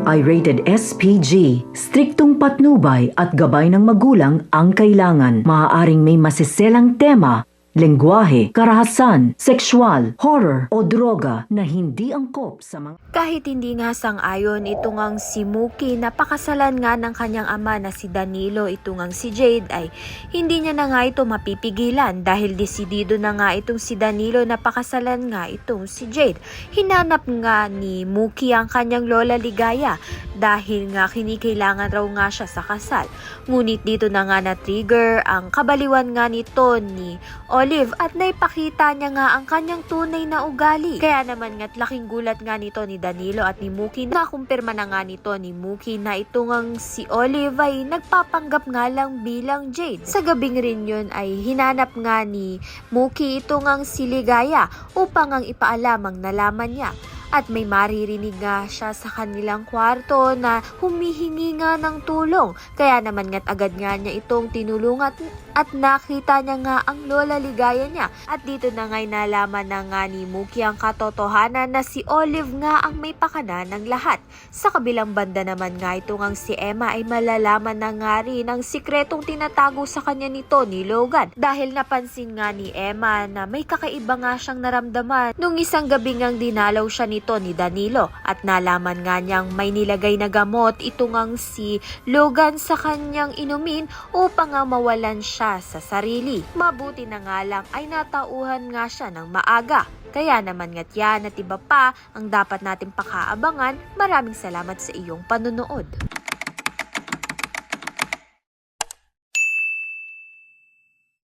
ay rated SPG. Striktong patnubay at gabay ng magulang ang kailangan. Maaaring may masiselang tema, lengguwahe, karahasan, sexual, horror o droga na hindi angkop sa mga... Kahit hindi nga sang-ayon ito ngang si Mookie na pakasalan nga ng kanyang ama na si Danilo, ito ngang si Jade ay hindi niya na nga ito mapipigilan dahil desidido na nga itong si Danilo na pakasalan nga itong si Jade. Hinanap nga ni Mookie ang kanyang lola Ligaya dahil nga kinikailangan raw nga siya sa kasal. Ngunit dito na nga na-trigger ang kabaliwan nga nito ni Olive at naipakita niya nga ang kanyang tunay na ugali. Kaya naman nga't laking gulat nga nito ni Danilo at ni Mookie na kumpirma na nga nito ni Mookie na ito ngang si Olive ay nagpapanggap nga lang bilang Jade. Sa gabing rin yun ay hinanap nga ni Mookie ito ngang si Ligaya upang ang ipaalam ang nalaman niya. At may maririnig nga siya sa kanilang kwarto na humihingi nga ng tulong. Kaya naman nga't agad nga niya itong tinulungan at nakita niya nga ang lola Ligaya niya. At dito na nga'y nalaman na nga ni Mookie ang katotohanan na si Olive nga ang may pakana ng lahat. Sa kabilang banda naman nga ito ngang si Emma ay malalaman na nga rin ang sikretong tinatago sa kanya ni Logan. Dahil napansin nga ni Emma na may kakaiba nga siyang naramdaman nung isang gabi ngang dinalaw siya nito ni Danilo at nalaman nga niyang may nilagay na gamot ito ngang si Logan sa kanyang inumin upang nga mawalan siya sa sarili. Mabuti na nga lang ay natauhan nga siya ng maaga. Kaya naman nga't yan at iba pa ang dapat nating pakaabangan. Maraming salamat sa iyong panunood.